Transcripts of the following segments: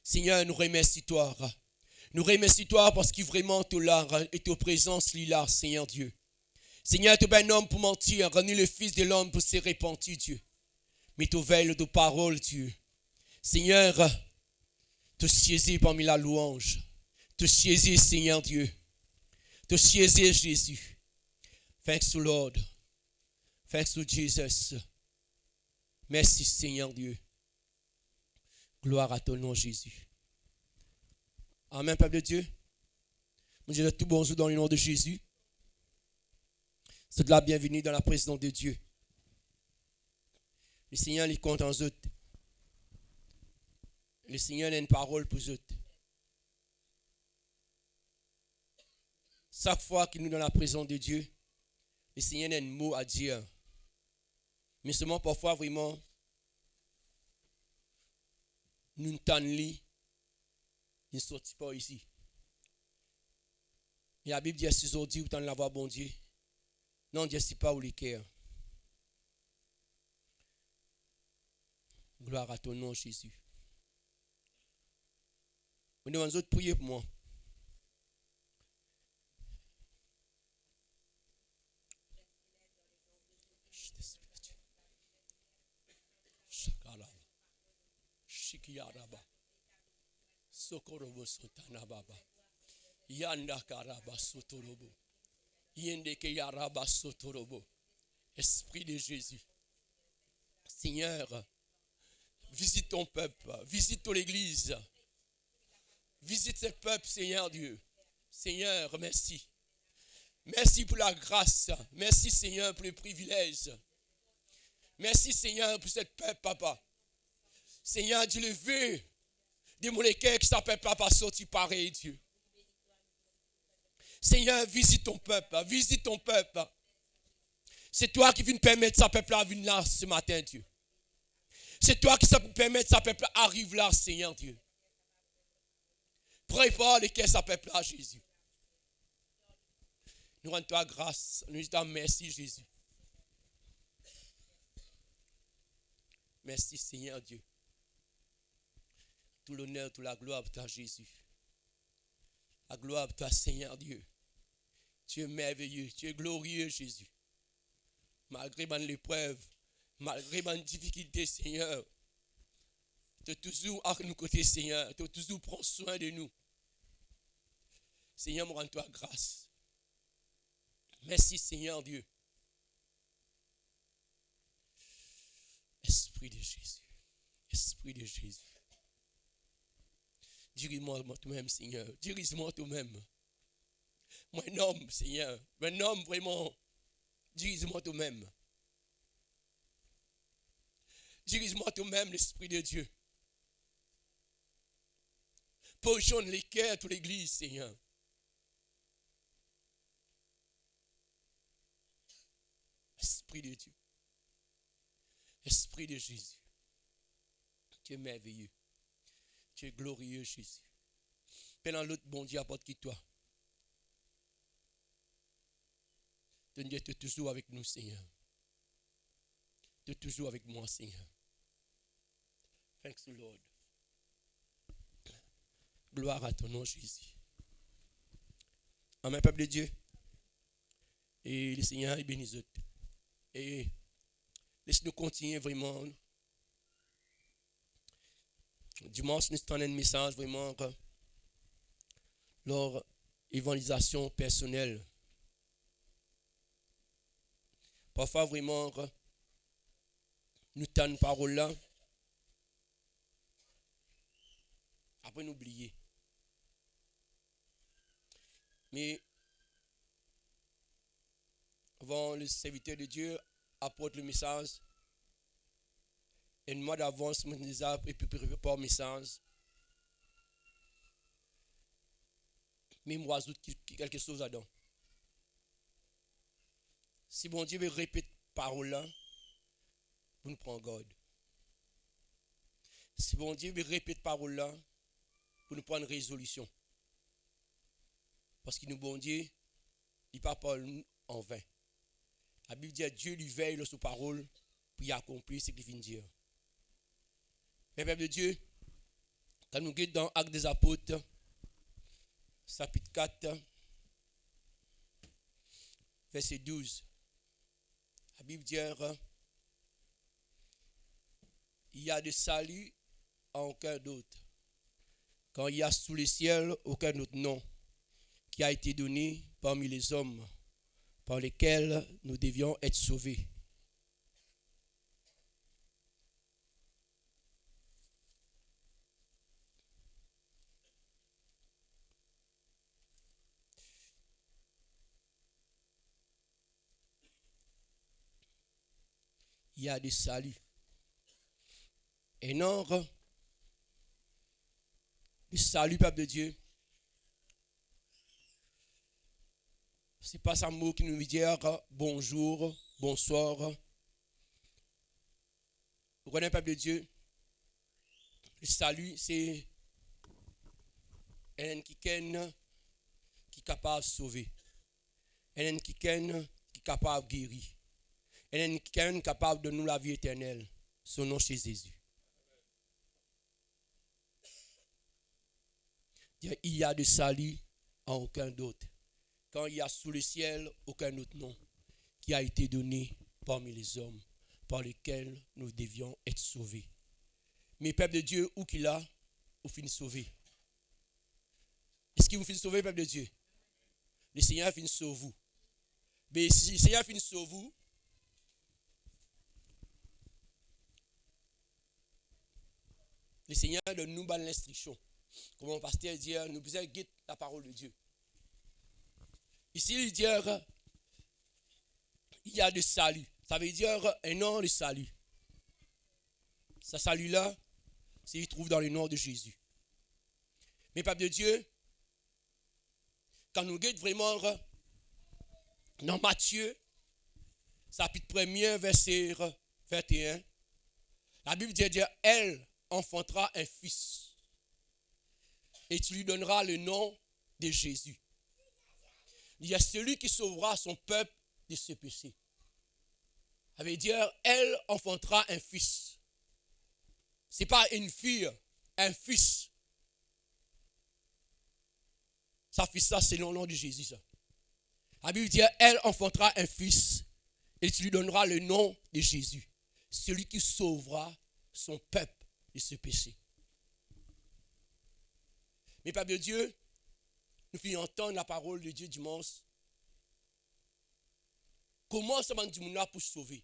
Seigneur, nous remercions toi. Nous remercions toi parce que vraiment tu es là et ta présence est là, Seigneur Dieu. Seigneur, tu es un homme pour mentir, ni le Fils de l'homme pour se repentir, Dieu. Mais tu veilles de parole, Dieu. Seigneur, tu siéger parmi la louange. Tu siéger, Seigneur Dieu. Tu siéger, Jésus. Thanks to Lord. Thanks to Jesus. Merci, Seigneur Dieu. Gloire à ton nom, Jésus. Amen, peuple de Dieu. Nous disons tout bonjour dans le nom de Jésus. C'est de la bienvenue dans la présence de Dieu. Le Seigneur les compte en eux. Le Seigneur a une parole pour eux. Chaque fois que nous sommes dans la présence de Dieu, le Seigneur a un mot à dire. Mais seulement parfois, vraiment, nous ne t'en lis, il ne sortit pas ici. Et la Bible dit, si aujourd'hui, vous t'en l'avoir bon Dieu. Non, Dieu, c'est pas où les cœurs. Gloire à ton nom, Jésus. Vous devez autres prier pour moi. Shikiyaraba. Sokorobo sotana baba. Yanda karaba sotorobo. Yendeke yaraba sotorobo. Esprit de Jésus. Seigneur, visite ton peuple, visite ton église. Visite ce peuple, Seigneur Dieu. Seigneur, merci. Merci pour la grâce. Merci, Seigneur, pour le privilège. Merci, Seigneur, pour cette peuple, papa. Seigneur, Dieu le veut. De mon cœur qui s'appelle papa sorti pareil, Dieu. Seigneur, visite ton peuple. Visite ton peuple. C'est toi qui viens permettre sa peuple à venir là ce matin, Dieu. C'est toi qui permettre sa peuple à arriver là, Seigneur Dieu. Prépare les cœurs sa peuple à Jésus. Nous rendons toi grâce. Nous disons merci, Jésus. Merci, Seigneur Dieu. Tout l'honneur, toute la gloire pour toi, Jésus. La gloire pour toi, Seigneur Dieu. Tu es merveilleux, tu es glorieux, Jésus. Malgré mon épreuve, malgré mon difficulté, Seigneur, tu es toujours à nos côtés, Seigneur. Tu toujours prends soin de nous. Seigneur, me rends-toi grâce. Merci, Seigneur Dieu. Esprit de Jésus. Esprit de Jésus. Dirige-moi toi-même, Seigneur. Dirige-moi toi-même. Moi, un homme, Seigneur. Un homme, vraiment. Dirige-moi toi-même. Dirige-moi toi-même, l'Esprit de Dieu. Positionne les cœurs de l'église, Seigneur. Esprit de Dieu. Esprit de Jésus. Tu es merveilleux. Tu es glorieux, Jésus. Pendant l'autre bon Dieu apporte qui toi. Dieu est toujours avec nous, Seigneur. Tu es toujours avec moi, Seigneur. Thanks to Lord. Gloire à ton nom, Jésus. Amen, peuple de Dieu. Et le Seigneur est béni. Et laisse-nous continuer vraiment. Dimanche, nous avons un message vraiment leur évangélisation personnelle. Parfois, vraiment, nous avons une parole là. Après, nous oublier. Mais avant le serviteur de Dieu apporte le message, et une mois d'avance, je déjà préparé le message. Mais je rajoute quelque chose là-dedans. Si bon Dieu veut répéter parole là, vous nous prenez garde. Si bon Dieu veut répéter parole là, vous nous prenez une résolution. Parce que nous, bon Dieu, il ne parle pas en vain. La Bible dit que Dieu lui veille sur sa parole pour y accomplir ce qu'il vient de dire. Mais peuple de Dieu, Quand nous regardons dans Actes des Apôtres, chapitre 4, verset 12, la Bible dit, il y a de salut à aucun d'autre. Quand il y a sous le ciel aucun autre nom qui a été donné parmi les hommes par lesquels nous devions être sauvés. Il y a du salut. Et non, le salut, peuple de Dieu, ce n'est pas un mot qui nous veut dire bonjour, bonsoir. Vous connaissez, peuple de Dieu, le salut, c'est un qui est capable de sauver, un qui est capable de guérir, un qui est capable de nous la vie éternelle. Son nom chez Jésus. Il y a de salut en aucun d'autre. Quand il y a sous le ciel aucun autre nom qui a été donné parmi les hommes par lesquels nous devions être sauvés. Mais peuple de Dieu, où qu'il a, vous finissez sauvé. Est-ce qu'il vous finit sauver, peuple de Dieu? Le Seigneur finit sauver vous. Mais si le Seigneur finit sauver vous, le Seigneur donne nous l'instruction. Comme mon pasteur dit, nous devons guetter la parole de Dieu. Ici, il dit, il y a de salut. Ça veut dire un nom de salut. Ce salut-là, c'est qu'il trouve dans le nom de Jésus. Mais peuple de Dieu, quand nous guettons vraiment dans Matthieu, chapitre 1er, verset 21, la Bible dit, elle enfantera un fils et tu lui donneras le nom de Jésus. Il y a celui qui sauvera son peuple de ses péchés. Ça veut dire, elle enfantera un fils. Ce n'est pas une fille, un fils. Sa fils, ça, c'est le nom de Jésus, ça. La Bible dit, elle enfantera un fils et tu lui donneras le nom de Jésus. Celui qui sauvera son peuple de ses péchés. Mais peuple de Dieu, nous finissons entendre la parole de Dieu dimanche. Comment ça m'a dit pour sauver?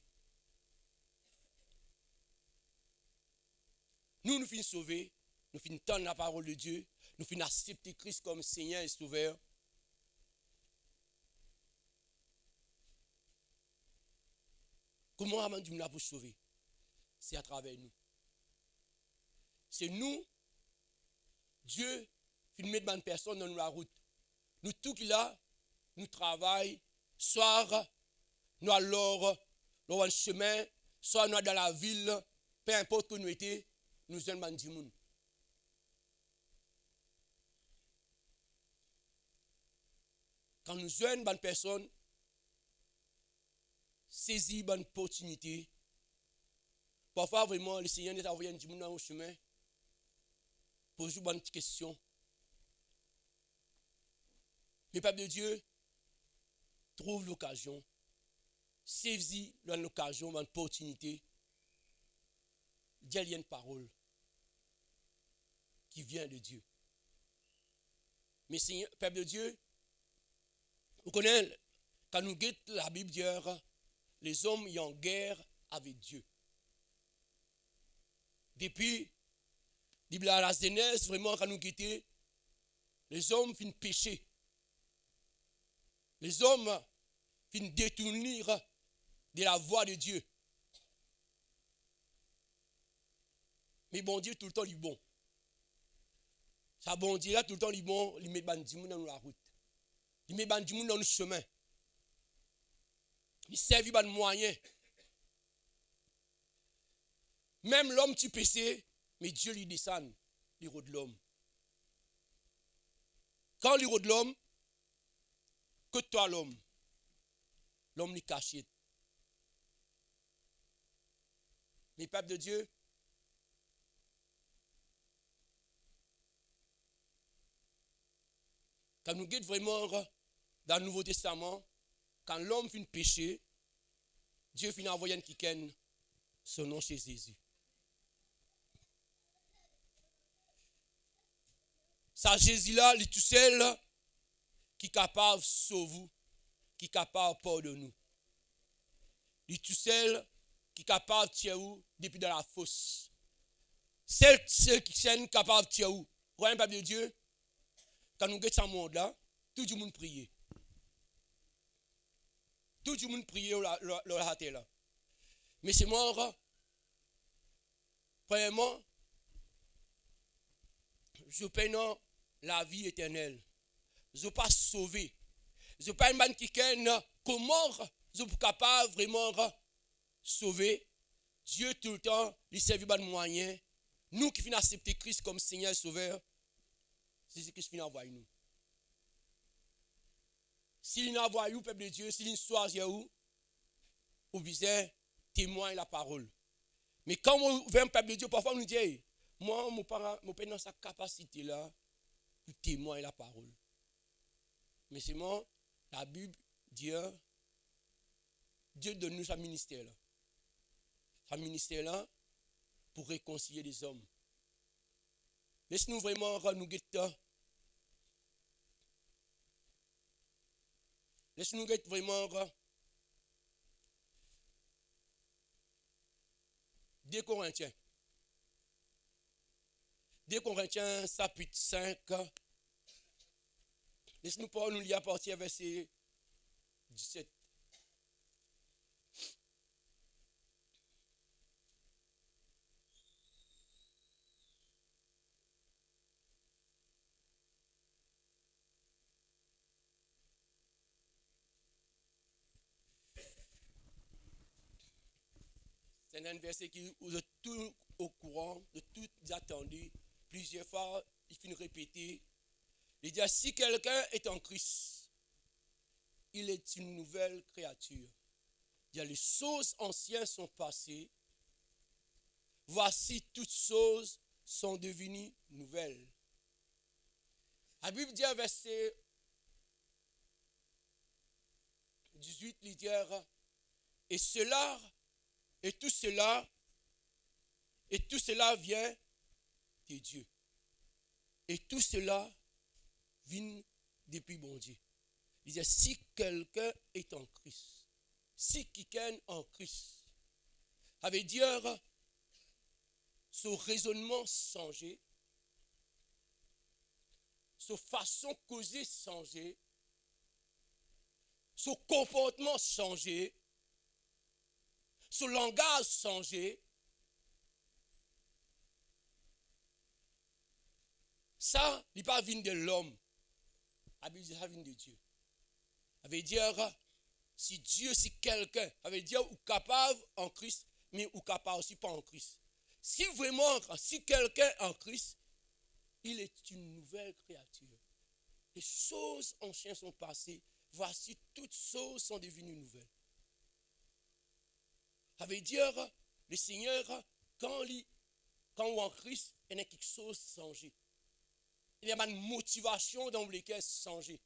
Nous finissons sauver, nous finissons entendre la parole de Dieu, nous finissons accepter Christ comme Seigneur et Sauveur. Comment on m'a dit pour sauver? C'est à travers nous. C'est nous, Dieu, qui met de bonnes personnes dans la route. Nous, tout qu'il a, nous travaillons, soit nous allons dans un chemin, soit nous dans la ville, peu importe où nous étions, nous sommes dans le monde. Quand nous sommes bonnes personnes, saisir bonne opportunité. Parfois, vraiment, le Seigneur nous a envoyé un monde dans le chemin. Pose une bonne question. Le peuple de Dieu trouve l'occasion, saisit l'occasion, l'opportunité, d'y une parole qui vient de Dieu. Mais Seigneur, peuple de Dieu, vous connaissez, quand nous guettons la Bible dit, les hommes y en guerre avec Dieu. Depuis la Genèse, vraiment, quand nous guettons, les hommes finissent pécher. Les hommes finissent détourner de la voie de Dieu. Mais bon Dieu, tout le temps, il est bon. Ça, bon Dieu, là, tout le temps, il est bon, il met bandit dans la route. Il met bandit dans le chemin. Il servent de moyens. Même l'homme qui péché, mais Dieu lui descend, l'héros de l'homme. Quand l'héros de l'homme, que toi l'homme, l'homme lui caché. Mais peuple de Dieu, Quand nous guettons vraiment dans le Nouveau Testament, quand l'homme finit pécher, Dieu finit envoyer un kiken son nom chez Jésus. Ça Jésus-là, il est tout seul qui est capable de sauver, qui est capable de pardonner. Il est tout seul qui est capable de tirer depuis dans la fosse. Celle qui est capable de tirer. Vous voyez, peuple de Dieu, quand nous guettons ce monde-là, tout le monde prie. Tout le monde prie la terre là. Mais c'est mort. Premièrement, je peine la vie éternelle. Je ne pas sauver. Je ne pas une banque qui comment je suis capable vraiment sauver. Dieu tout le temps, il servi de moyen. Nous qui finissons accepter Christ comme Seigneur et Sauveur, c'est ce Christ finit envoyer nous. S'il envoie nous, peuple de Dieu, s'il choisit nous, ou bien témoigne la parole. Mais quand on vient peuple de Dieu, parfois on nous dit, moi, mon père dans sa capacité là, pour témoigner la parole. Mais c'est moi, la Bible dit, Dieu donne nous sa ministère là. Sa ministère là, pour réconcilier les hommes. Laisse-nous vraiment nous guetter. Laisse-nous guetter vraiment. 2 Corinthiens. 2 Corinthiens, chapitre 5. Laisse-nous pas nous lire à partir verset 17. C'est un verset qui vous êtes tout au courant, de tout attendu. Plusieurs fois, il finit de répéter. Il dit, si quelqu'un est en Christ, il est une nouvelle créature. Il y a les choses anciennes sont passées. Voici toutes choses sont devenues nouvelles. La Bible dit, verset 18, il dit, et tout cela vient de Dieu. Et tout cela vient depuis bon Dieu. Il dit, si quelqu'un est en Christ, si quelqu'un est en Christ, ça veut dire, son raisonnement changé, sa façon de causer changé, son comportement changé, son langage changé. Ça, il n'est pas venu de l'homme. Ça vient de Dieu. Ça veut dire, si Dieu, si quelqu'un, ça veut dire, ou capable en Christ, mais ou capable aussi pas en Christ. Si vraiment, si quelqu'un en Christ, il est une nouvelle créature. Les choses anciennes sont passées. Voici, toutes choses sont devenues nouvelles. Ça veut dire, le Seigneur, quand on est en Christ, il y a quelque chose qui change. Il y a une motivation dans laquelle changer.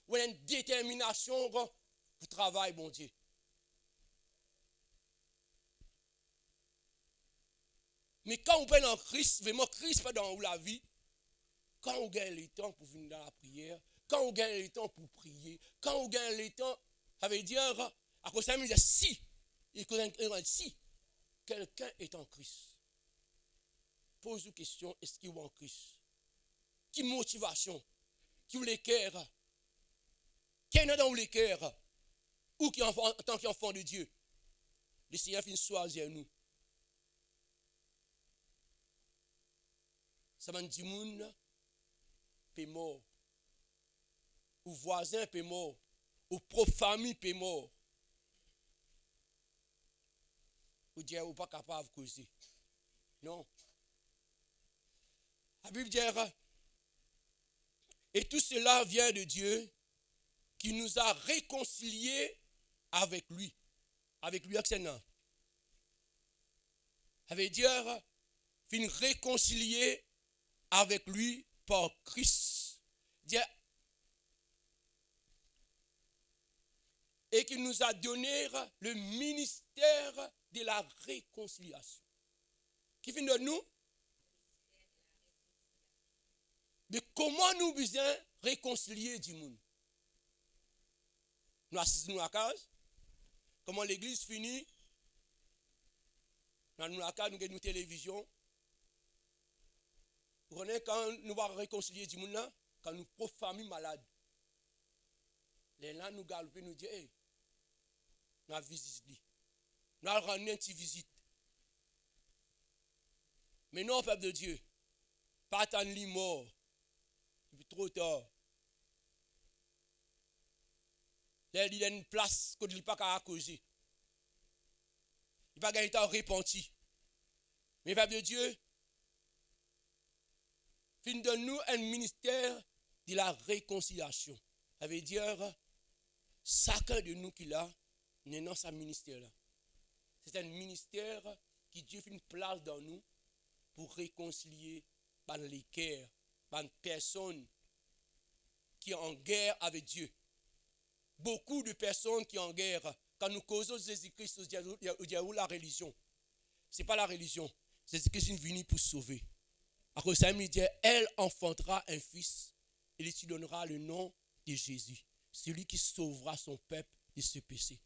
Il y a une détermination pour travailler, bon Dieu. Mais quand on est en Christ, vraiment Christ pas dans la vie, quand on gagne le temps pour venir dans la prière, quand on gagne le temps pour prier, quand on gagne le temps, ça veut dire, à cause de ça, il dit si quelqu'un est en Christ, pose une question, est-ce qu'il est en Christ? Qui motivation? Qui vous les cœurs? Qui est dans les cœurs? Ou qui en tant qu'enfant de Dieu? Le Seigneur finit choisir nous. Ça m'a dit, moun peut mort. Ou voisin peut mort. Ou propre famille peut mort. Ou dire, ou pas capable de causer. Non. La Bible dit, et tout cela vient de Dieu qui nous a réconciliés avec lui. Avec lui, Axena. Ça veut dire, fin réconcilié avec lui par Christ. Dire, et qui nous a donné le ministère de la réconciliation. Qui vient de nous? De comment nous besoin réconcilier du monde. Nous assistons à la case. Comment l'église finit. Dans la case, nous avons une télévision. Vous connaissez quand nous allons réconcilier du monde là, quand nous avons une famille malade. Les là nous galopons, nous disons, hey, nous avons visité. Nous avons rendu une petite visite. Mais non, peuple de Dieu, pas attendre les morts. Depuis trop tard. Là, il y a une place qu'on ne pas qu'à causer. Il n'y a pas gagné temps repenti. Mais peuple de Dieu, fin donne-nous un ministère de la réconciliation. Ça veut dire, chacun de nous qui l'a, n'est dans ce ministère-là. C'est un ministère qui Dieu fait une place dans nous pour réconcilier les cœurs, les personnes qui sont en guerre avec Dieu. Beaucoup de personnes qui sont en guerre, quand nous causons Jésus-Christ, il y a où la religion? Ce n'est pas la religion. Jésus-Christ est venu pour sauver. À cause de ça, il dit, elle enfantera un fils et il lui donnera le nom de Jésus. Celui qui sauvera son peuple de ce péché.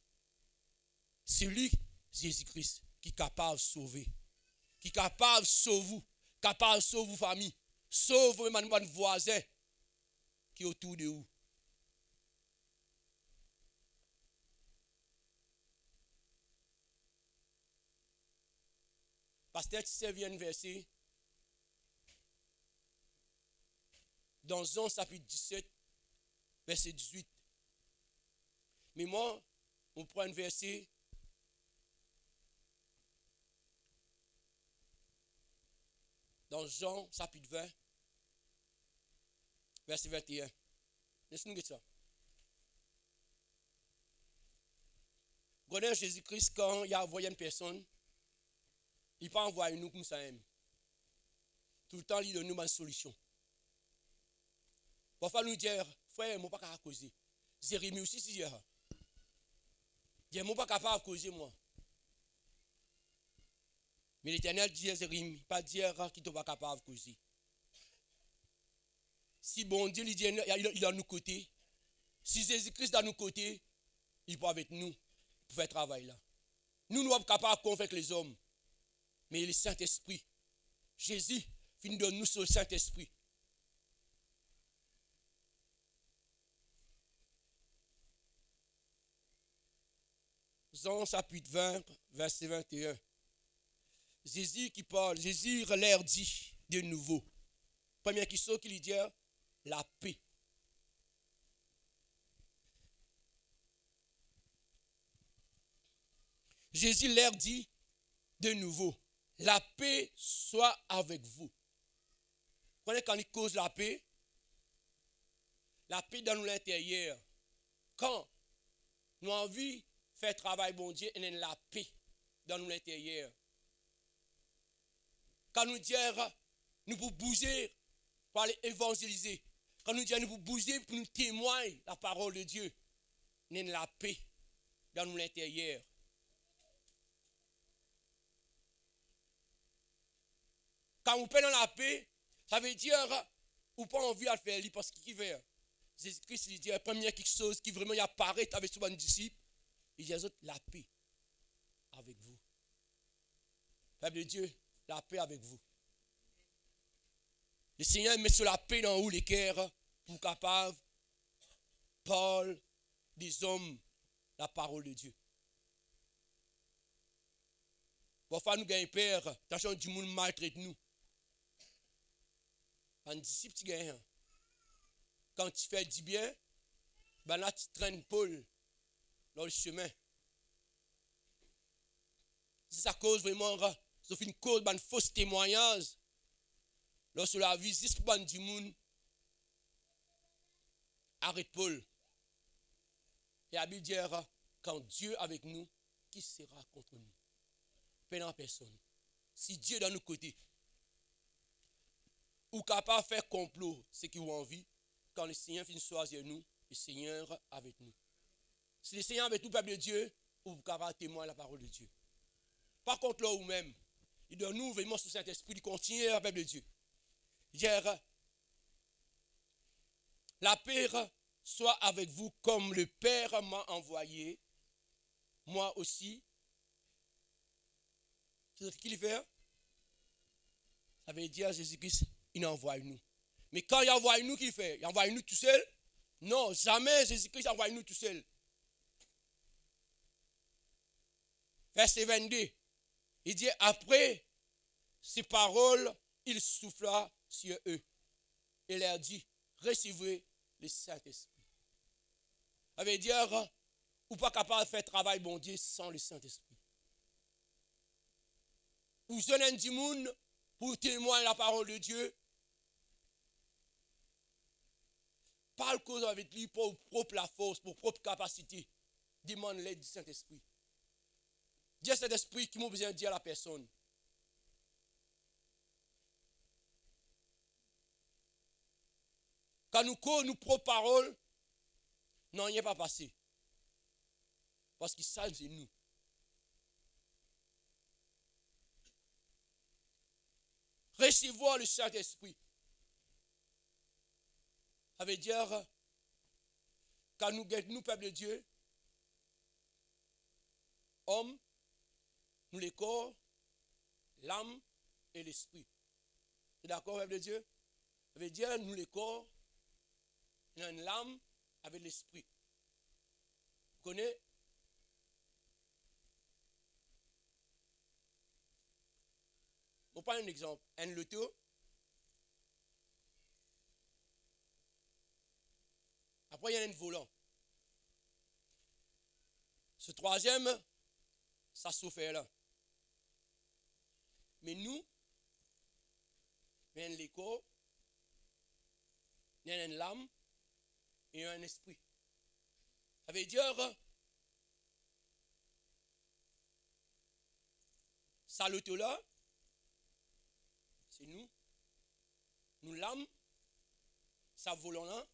Celui, Jésus-Christ, qui est capable de sauver. Qui est capable de sauver vous. Capable de sauver vos familles. Sauve même vos voisins qui est autour de vous. Pasteur Tissé vient un verset dans Jean chapitre 17, verset 18. Mais moi, on prend un verset dans Jean chapitre 20, verset 21. Laissez-nous dire ça. Regardez Jésus-Christ, quand il a envoyé une personne, il n'a pas envoyé nous comme ça. Tout le temps, il donne nous une solution. Parfois, nous dire, frère, je ne suis pas capable de causer. Jérémie aussi, si hier. Je ne suis pas capable de causer, moi. Mais l'Éternel dit à Jérémie, pas dire qu'il n'est pas capable de causer. Si bon Dieu, il est à nos côtés, si Jésus-Christ est à nos côtés, il peut avec nous pour faire travail là. Nous ne sommes pas capables de convaincre les hommes. Mais le Saint-Esprit, Jésus, finit de nous sur le Saint-Esprit. Jean chapitre 20, verset 21. Jésus qui parle, Jésus leur dit de nouveau. Première question qu'il lui dit, la paix. Jésus leur dit de nouveau, la paix soit avec vous. Vous voyez quand il cause la paix dans l'intérieur. Quand nous avons envie de faire travail bon Dieu, il y a la paix dans l'intérieur. Quand nous disons, nous pouvons bouger pour aller évangéliser. Quand nous disons, nous pouvons bouger pour nous témoigner la parole de Dieu. Il y a la paix dans l'intérieur. Quand vous prenez la paix, ça veut dire vous n'avez pas envie de faire parce qu'il veut. Jésus-Christ il dit la première quelque chose qui vraiment apparaît avec ses disciples. Il dit la paix avec vous. Peuple de Dieu, la paix avec vous. Le Seigneur met sur la paix dans vous les cœurs pour capable parler des hommes la parole de Dieu. Parfois nous gagnons peur, attention du monde maltraite nous. Un disciple tu gagnes. Quand tu fais du bien, ben là tu traînes Paul dans le chemin. Si ça cause vraiment, ça fait une cause, un faux témoignage. Lorsque la visite pour du monde, arrête Paul. Et la Bible dit, quand Dieu est avec nous, qui sera contre nous? Pas personne. Si Dieu est dans nos côtés, ou capable de faire complot, ce qui ont envie, quand le Seigneur vient choisir nous, le Seigneur est avec nous. Si le Seigneur avec tout le peuple de Dieu, vous pouvez avoir témoin de la parole de Dieu. Par contre, là où même, il donne nous vraiment sous Saint-Esprit, il continue le peuple de Dieu. Hier, la paix soit avec vous comme le Père m'a envoyé, moi aussi. C'est ce qu'il fait. Ça veut dire Jésus-Christ, il envoie nous. Mais quand il envoie nous, qu'il fait? Il envoie nous tout seul? Non, jamais Jésus-Christ envoie nous tout seul. Verset 22. Il dit, après ces paroles, il souffla sur eux et leur dit, recevez le Saint-Esprit. Ça veut dire, vous n'êtes pas capable de faire travail bon Dieu sans le Saint-Esprit. Vous donnez du monde pour témoigner la parole de Dieu. Parle cause avec lui pour propre la force, pour propre capacité. Demande l'aide du Saint-Esprit. Dieu cet esprit qui m'a besoin de dire à la personne. Quand nous courons nos propres paroles, non, il n'y a pas passé. Parce qu'il savent c'est nous. Recevoir le Saint-Esprit. Ça veut dire, quand nous, peuple de Dieu, hommes, nous les corps, l'âme et l'esprit. C'est d'accord, peuple de Dieu? Ça veut dire, nous les corps, nous avons l'âme avec l'esprit. Vous connaissez? On prend un exemple. Un loto. Après, il y a un volant. Ce troisième, ça souffre là. Mais nous, il y a un corps, il y a une l'âme et un esprit. Ça veut dire, ça loto là, c'est nous. Nous l'âme, ça volant là,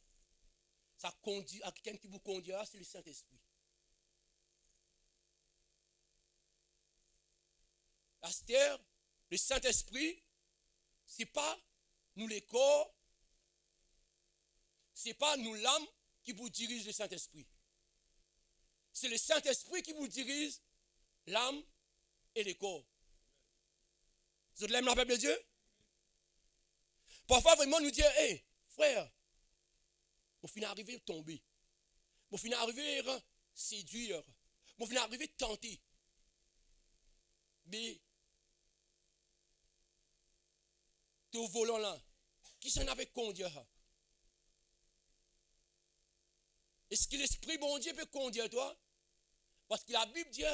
ça conduit, à quelqu'un qui vous conduira, c'est le Saint-Esprit. À cette heure, le Saint-Esprit, ce n'est pas nous les corps, ce n'est pas nous l'âme qui vous dirige le Saint-Esprit. C'est le Saint-Esprit qui vous dirige l'âme et les corps. Vous l'aimez la peuple de Dieu? Parfois, vraiment, nous dire, hé, frère, on finit arriver à tomber. On finit arriver à séduire. On finit arriver à tenter. Mais, tu es au volant là. Qui s'en avait conduire? Est-ce que l'Esprit bon Dieu peut conduire toi? Parce que la Bible dit,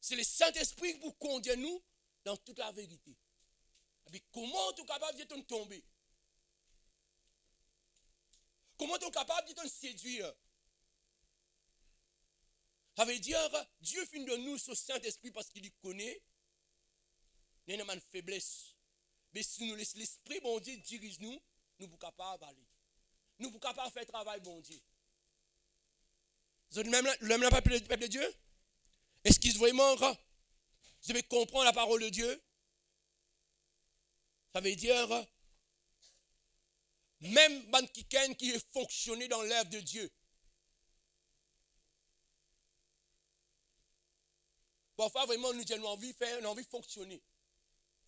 c'est le Saint-Esprit qui vous conduit nous dans toute la vérité. Mais comment tu es capable de te tomber? Comment tu es capable de te séduire? Ça veut dire, Dieu finit de nous ce Saint-Esprit parce qu'il connaît. Il y a une faiblesse. Mais si nous laissons l'Esprit bon Dieu dirige nous, nous sommes capables d'aller. Nous sommes capables de faire travail bon Dieu. Vous avez même le peuple de Dieu? Est-ce qu'il vraiment, vous devez comprendre la parole de Dieu? Ça veut dire, même quelqu'un qui est fonctionné dans l'œuvre de Dieu. Parfois, vraiment, nous avons envie de faire, nous avons envie de fonctionner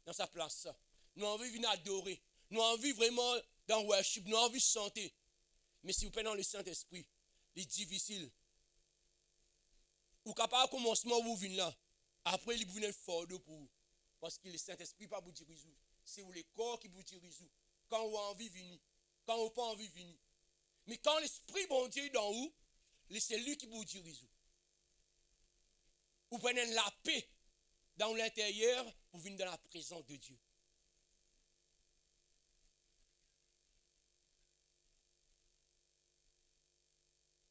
dans sa place. Nous avons envie de venir adorer. Nous avons envie vraiment dans le worship. Nous avons envie de chanter. Mais si vous prenez dans le Saint-Esprit, c'est difficile. Vous êtes capable de commencement où vous venez là. Après, il vous venez fort pour vous. Parce que le Saint-Esprit pas vous dirige. C'est vous les corps qui vous dirigent. Quand vous avez envie de venir. Quand vous n'avez pas envie de venir. Mais quand l'Esprit bon Dieu est dans vous, c'est lui qui vous dirige. Vous prenez la paix dans l'intérieur pour venir dans la présence de Dieu.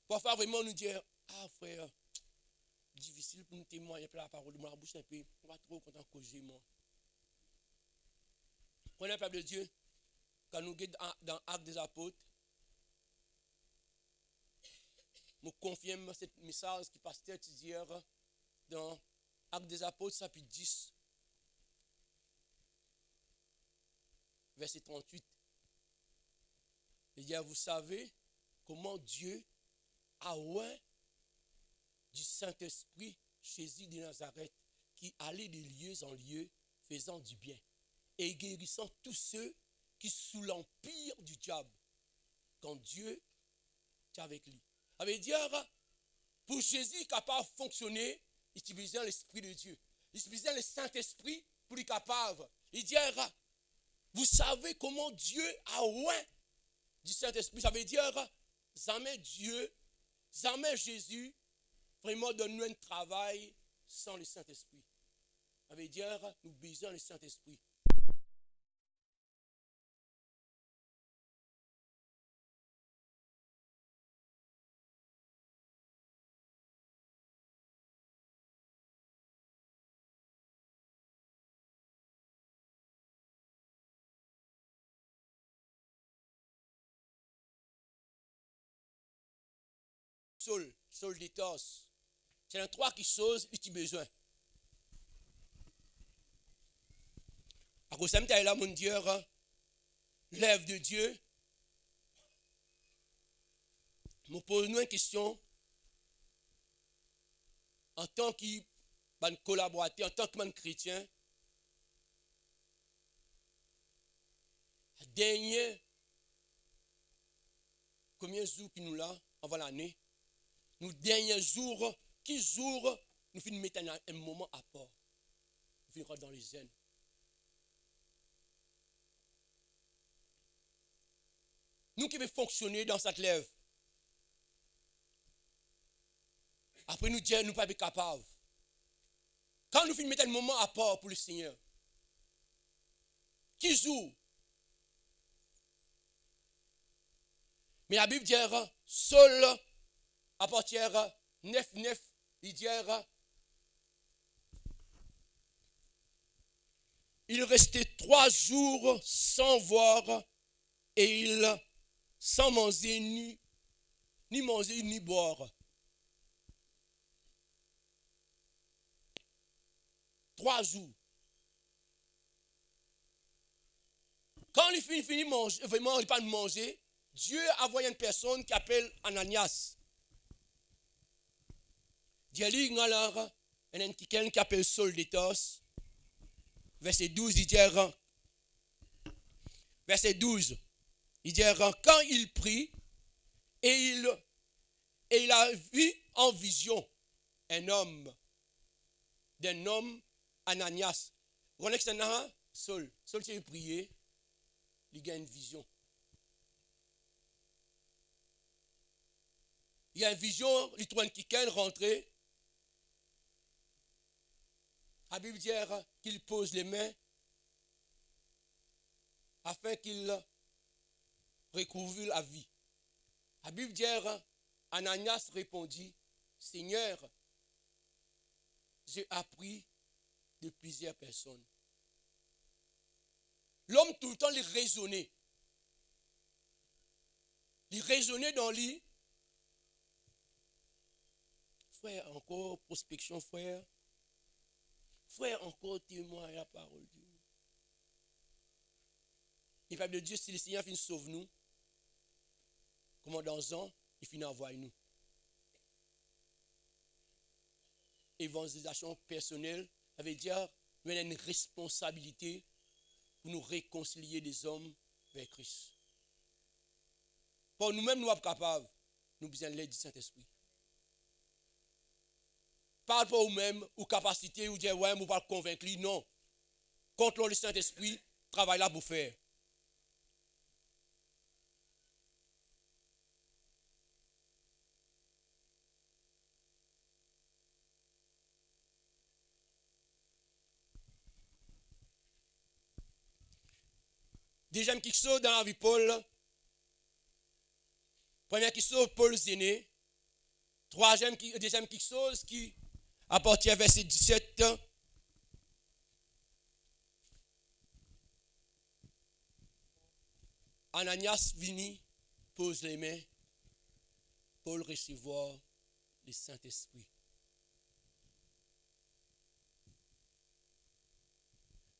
Parfois, vraiment, nous dire, ah frère, difficile pour nous témoigner pour la parole de ma bouche un peu. On va trop content causer moi. Prenez le peuple de Dieu, quand nous sommes dans l'Acte des Apôtres, Je confirme ce message qui pasteur hier dans Actes des Apôtres, chapitre 10, verset 38. Il dit, vous savez comment Dieu a oint du Saint-Esprit Jésus de Nazareth, qui allait de lieu en lieu, faisant du bien et guérissant tous ceux qui sous l'empire du diable, quand Dieu est avec lui. Ça veut dire, pour Jésus capable de fonctionner, il utilisait l'Esprit de Dieu. Il utilisait le Saint-Esprit pour être capable. Il dit, vous savez comment Dieu a oint du Saint-Esprit. Ça veut dire, jamais Dieu, jamais Jésus, vraiment donne-nous un travail sans le Saint-Esprit. Ça veut dire, nous besoin le Saint-Esprit. Saul de Tarse. C'est les trois choses que tu as besoin. À cause de ça, là, mon Dieu, l'œuvre de Dieu, me pose une question en tant que collaborateur, en tant que chrétien. Dernier, combien de jours qui nous là avant l'année? Nous derniers jours, qui jours nous finissons mettre un moment à part. Nous finissons dans les zen. Nous qui veut fonctionner dans cette lèvre. Après nous dire, nous ne sommes pas capables. Quand nous finissons mettre un moment à part pour le Seigneur, qui joue? Mais la Bible dit, seul à partir 9, il dit, il restait 3 jours sans voir et il sans manger ni manger ni boire. 3 jours. Quand il finit de manger, vraiment, il n'a pas de manger, Dieu a envoyé une personne qui s'appelle Ananias. Dieu dit, il y a quelqu'un qui s'appelle Saul de Tarse. Verset 12, il dit, verset 12, il dit, quand il prie, et il a vu en vision d'un homme, Ananias. Vous connaissez ce nom? Saul. Saul, c'est prié, il a une vision. Il y a une vision, il trouve quelqu'un rentrer. La Bible dit qu'il pose les mains afin qu'il recouvre la vie. La Bible dit, Ananias répondit, Seigneur, j'ai appris de plusieurs personnes. L'homme tout le temps, il raisonnait. Il raisonnait dans lui. Frère, encore prospection, frère. Frère, encore témoin à la parole de Dieu. Il parle de Dieu, si le Seigneur finit sauve nous, comment dans un an, il finit envoyer nous. Évangélisation personnelle, ça veut dire nous avons une responsabilité pour nous réconcilier des hommes vers Christ. Pour nous-mêmes, nous sommes capables, nous avons besoin de l'aide du Saint-Esprit. Pas pour nous-mêmes, ou capacité, ou dire, ouais, nous ne pouvons pas convaincre, non. Contre le Saint-Esprit, travail là pour faire. Deuxième qui sort dans la vie Paul. Première qui sort, Paul Zéné. Deuxième qui sort, qui à partir verset 17. Ananias vini, pose les mains. pour recevoir le Saint-Esprit.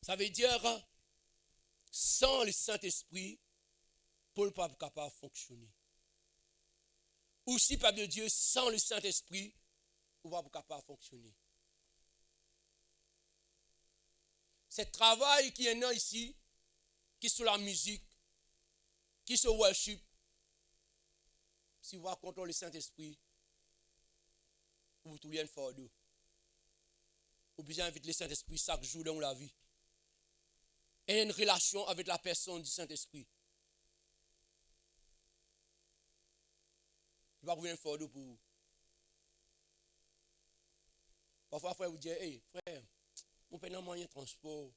Ça veut dire, sans le Saint-Esprit, Paul n'est pas capable de fonctionner. Ou si pas de Dieu, sans le Saint-Esprit, on ne va pas capable de fonctionner. C'est le travail qui est là ici, qui est sur la musique, qui est sur le worship. Si vous avez contrôler le Saint-Esprit, vous trouvez un fardeau. Vous besoin d'inviter le Saint-Esprit chaque jour dans la vie. Et une relation avec la personne du Saint-Esprit. Il va trouver un fardeau pour vous. Parfois, frère vous dit, hey, frère, mon père n'a moyen de transport.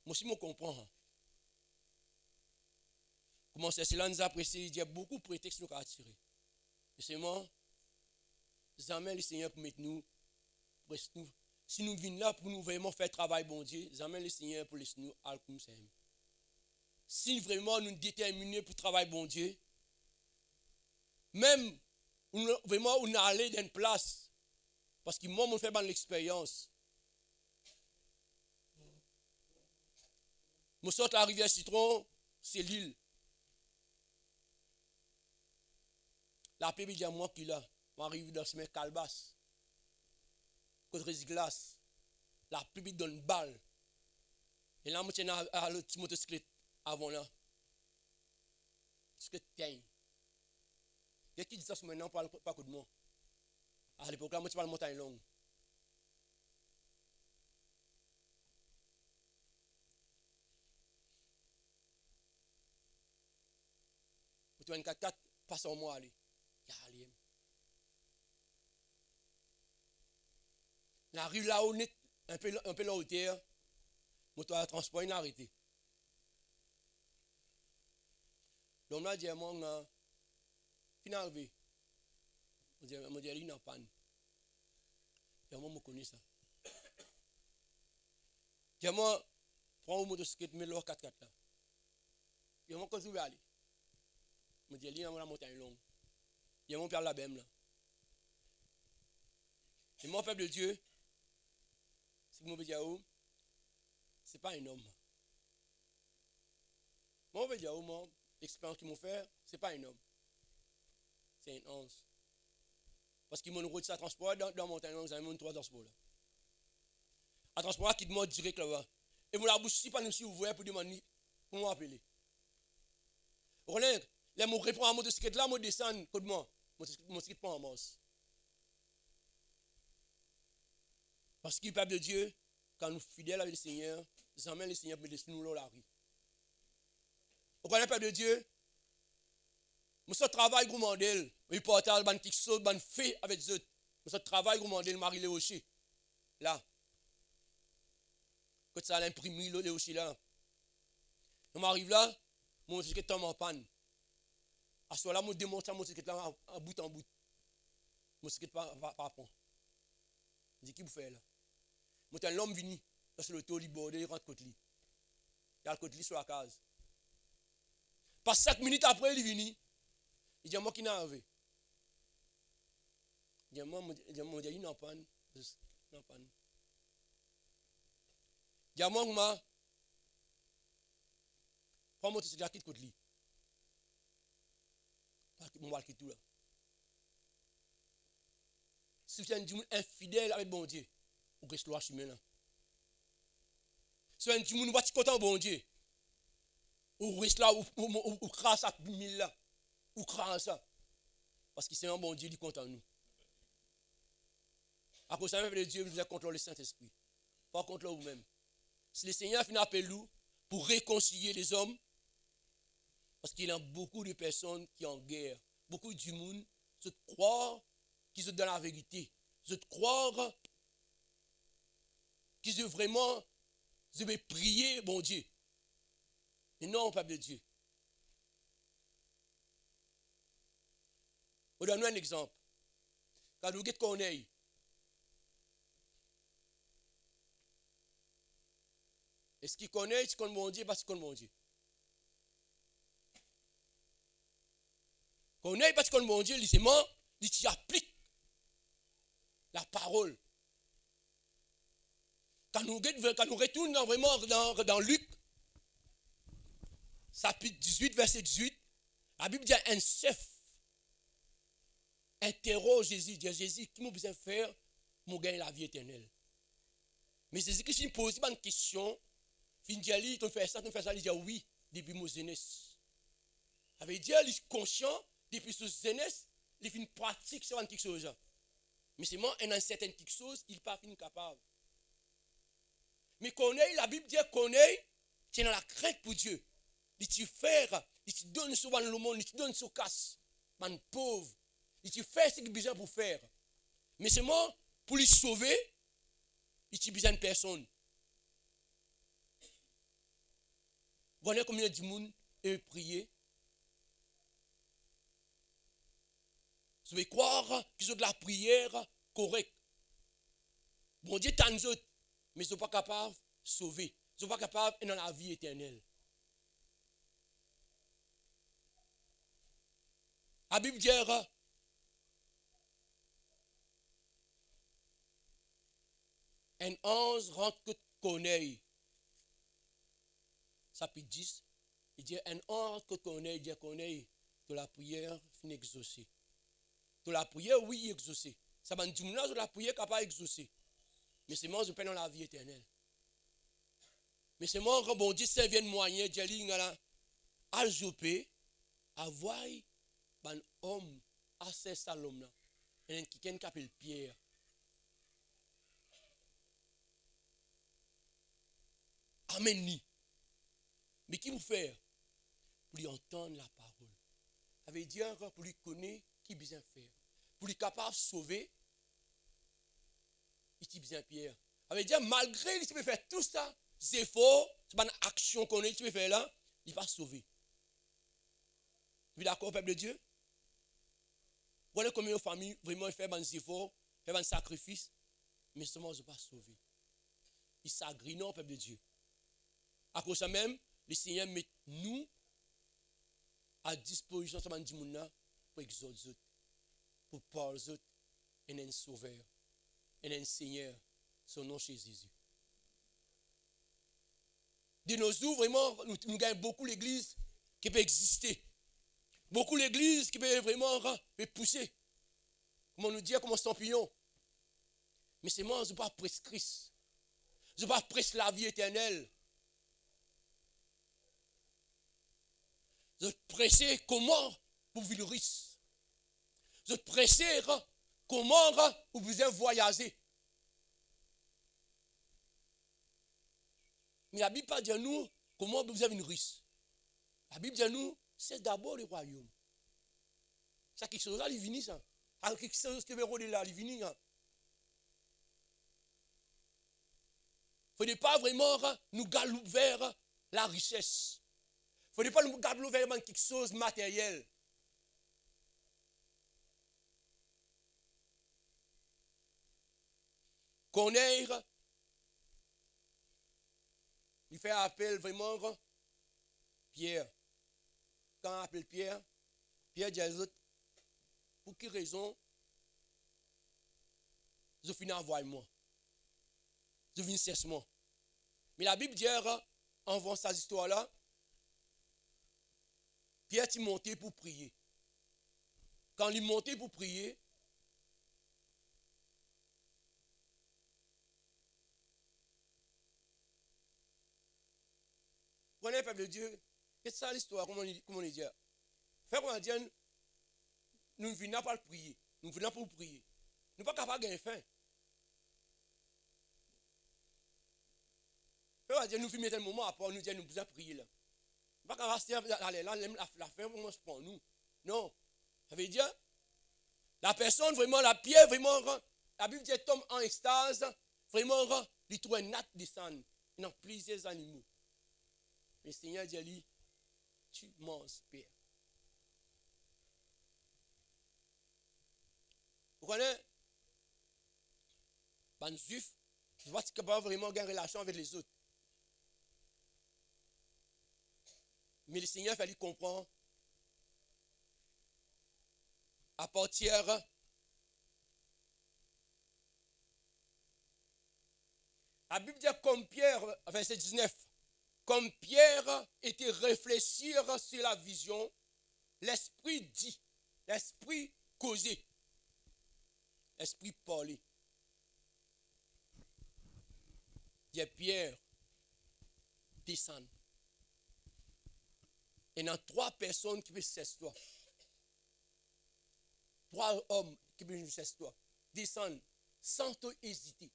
Moi aussi, je comprends. Comment c'est cela nous apprécie, il y a beaucoup de prétextes nous à attirer. Et c'est moi, jamais le Seigneur pour mettre nous, si nous venons là pour nous vraiment faire travail bon Dieu, jamais le Seigneur pour laisser nous à nous sommes. Si vraiment nous déterminons pour travailler bon Dieu, même vraiment on allait dans une place, parce que moi, je fais l'expérience. Je sors la rivière Citron, c'est l'île. La pluie dit à moi qui là, m'arrive dans ce mec calebasse. Côté glace. La pluie donne une balle. Et là, je tiens à l'autre motocyclette avant là. Ce que tu as. Qu'est-ce qui dit ça maintenant, pas coup de moi. À l'époque là, moi, je parle de montagne longue. Tu as une 4x4, passe en moi, allez. J'arrive là où net, un peu la hauteur, moteur à transport, il a arrêté. L'homme là dit à moi, finalement, on dit, il n'a pas. Et moi, je connais ça. Et moi, prends un motocyclette, mets le 4x4 là. Et moi, quand je vais aller, je me dis, il y a la montagne longue. Il y a mon père la bème là. Et mon peuple de Dieu, si vous me dites, ce n'est pas un homme. Moi, je veux dire, l'expérience qu'ils m'ont fait, ce n'est pas un homme. C'est une anse. Parce qu'ils m'ont route ça transport dans la montagne longue, ils ont 3 transports là. Un transport qui demande direct là-bas. Et moi, la bouche, si pas nous si ouvert pour demander, pour m'appeler. Vous connaissez, les mots répondent à mon motocyclette là, moi descends, côté moi. Mon motocyclette pas en masse. Parce qu'il est peuple de Dieu, quand nous sommes fidèles avec le Seigneur, jamais le Seigneur peut laisser nous là la rue. Vous connaissez le peuple de Dieu? Nous sommes travail gourmandel. Il porte ban quelque chose, ban fait avec eux. Nous sommes travail gourmandel, Marie Léoché. Là. Quand ça l'imprimer, Léoché là. On m'arrive là, mon motocyclette tombe en panne. À ce moment-là, je démonte mon motocyclette là en bout en bout. Mon motocyclette pas prendre. Je dis, qui vous fait là? Moi, un homme venu, là sur le tour, il borde, il rentre côté lui. Il y a le côté lui sur la case. Pas 5 minutes après, il est venu. Il dit, moi qui n'ai arrivé. Il dit, moi, il n'a pas. Il n'a pas. Il dit, moi, prends mon motocyclette, quitte côté lui. Mon mal qui tout là. Si vous êtes un infidèle avec bon Dieu, vous restez là chemin là. Si vous êtes un pas content bon Dieu, vous restez là, vous crasse à 1000 là. Vous crasse ça. Parce que c'est un bon Dieu qui compte en nous. À cause de ça, même Dieu, vous avez contrôlé le Saint-Esprit. Pas contre vous-même. Si le Seigneur finit appel nous pour réconcilier les hommes, parce qu'il y a beaucoup de personnes qui sont en guerre, beaucoup du monde se croient qu'ils sont dans la vérité, se croient qu'ils sont vraiment, je vais prier, bon Dieu. Mais non, peuple de Dieu. On donne un exemple. Quand vous connaissez, est-ce qu'il connaît, il connaît mon Dieu, parce qu'il connaît mon Dieu. Connaît parce que le bon Dieu, il applique la parole. Quand nous retournons vraiment dans Luc, chapitre 18, verset 18, la Bible dit un chef interroge Jésus, dit Jésus, qui m'a besoin de faire pour gagner la vie éternelle? Mais Jésus qui s'il pose une question, il dit, tu fais ça, il dit oui, depuis mon jeunesse. Ça veut dire, il est conscient, depuis sa jeunesse, il fait une pratique sur quelque chose. Mais c'est moi, dans certaines quelque chose, il n'est pas capable. Mais connaît, la Bible dit connaît, c'est dans la crainte pour Dieu. Il te fait, il te donne ce le monde, il te donne ce casse, man pauvre. Il te fait ce qu'il a besoin pour faire. Mais c'est moi, pour lui sauver, il te besoin de personne. Vous voyez combien de monde est prié? Vous pouvez croire qu'ils ont de la prière correcte. Bon Dieu t'en autres, mais ils ne sont pas capables de sauver. Ils ne sont pas capables d'être dans la vie éternelle. La Bible dit, un ange rentre que connaît. Chapitre 10, il dit, un ange que connaît, il dit, connaît de la prière fin exaucée. De la prière, oui, exaucée. Ça va dire, de la prière capable d'exaucer. Mais c'est moi, je peine dans la vie éternelle. Mais c'est moi, quand bon Dieu, ça vient de moyen, je dis, à Jopé, à voir un homme, à ce salon-là, et quelqu'un qui s'appelle Pierre. Amen. Mais qui vous fait? Pour lui entendre la parole. Ça veut dire pour lui connaître qui besoin faire. Pour lui capable de sauver, il dit bien Pierre. Ça veut dire malgré il peut faire tout ça, c'est faux, c'est pas une action qu'on il peut faire là, il va sauver. Vous êtes d'accord, peuple de Dieu? Voilà combien de familles vraiment fait des efforts, fait des sacrifices, mais seulement je ne pas sauver. Il s'agrée non, peuple de Dieu. À cause de ça même, le Seigneur met nous à disposition de ce monde pour exaucer les autres, pour parler aux autres, et un sauveur, et un Seigneur, son nom chez Jésus. De nos jours, vraiment, nous gagnons beaucoup l'église qui peut exister. Beaucoup l'église qui peut vraiment pousser. Comment nous dire, comme un champignon. Mais c'est moi, je ne pas prêcher Christ. Je ne pas prêcher la vie éternelle. Je prêcher comment pour vivre le risque. Je prêcher comment vous pouvez voyager. Mais la Bible pas dit à nous comment vous avez une risque. La Bible dit à nous, c'est d'abord le royaume. Ça quelque chose là, il vient ça. Quelque chose qui veut rôder là, il vient. Il ne faut pas vraiment nous galoper vers la richesse. Il ne faut pas nous galoper vers quelque chose de matériel. Connaître, il fait appel vraiment Pierre. Quand on appelle Pierre, Pierre dit à les autres, pour quelle raison je finis à voir moi? Je viens cesse-moi. Mais la Bible dit, en voyant cette histoire-là, Pierre est monté pour prier. Quand il est monté pour prier, prenez le peuple de Dieu, c'est ça l'histoire, comment on dit? Frère, on dit, nous ne venons pas prier, nous venons pour prier. Nous ne sommes pas capables de gagner faim. Frère, on dit, nous filmons un moment après, nous disons, nous pouvons prier là. Nous ne sommes pas capables de aller là, la faim, on mange pour nous. Non. Ça veut dire, la personne, vraiment, la pierre, vraiment, la Bible dit, tombe en extase, vraiment, il trouve un nat de sang, il y a plusieurs animaux. Le Seigneur dit à lui, tu manges, Pierre. Vous connaissez? Les juifs, je vois qu'ils ne peuvent pas vraiment avoir une relation avec les autres. Mais le Seigneur fait lui comprendre. à partir la Bible dit comme Pierre, verset 19, comme Pierre était réfléchir sur la vision, l'esprit dit, l'esprit causé, l'esprit parlait. Dit Pierre, descend. Et il y a 3 personnes qui peuvent s'asseoir. 3 hommes qui peuvent s'asseoir. Descendre sans hésiter.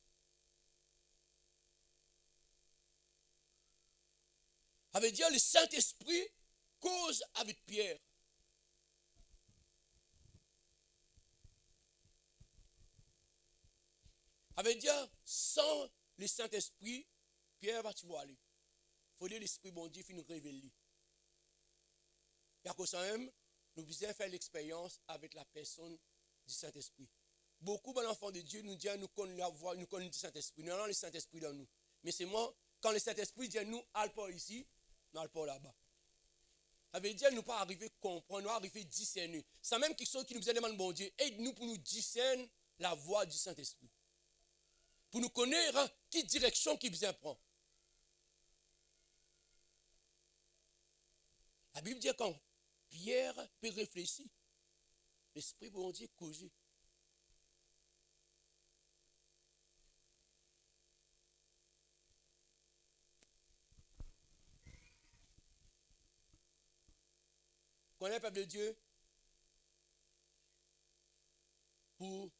Ça veut dire le Saint-Esprit cause avec Pierre. Ça veut dire sans le Saint-Esprit, Pierre va tu voir aller. Il faut que l'Esprit bon Dieu nous révéler. Et à cause de ça même, nous devons faire l'expérience avec la personne du Saint-Esprit. Beaucoup d'enfants de Dieu nous disent nous connaissons la voix, nous connaissons le Saint-Esprit. Nous avons le Saint-Esprit dans nous. Mais c'est moi, quand le Saint-Esprit dit nous, allons pas ici, nous allons pas là-bas. Ça veut dire nous pas arriver à comprendre, nous arriver à discerner. C'est même quelque chose qui nous demande, bon Dieu, aide-nous pour nous discerner la voix du Saint-Esprit. Pour nous connaître quelle direction qu'il besoin prendre. La Bible dit quand Pierre peut réfléchir, l'Esprit bon Dieu cause. Connais le peuple de Dieu pour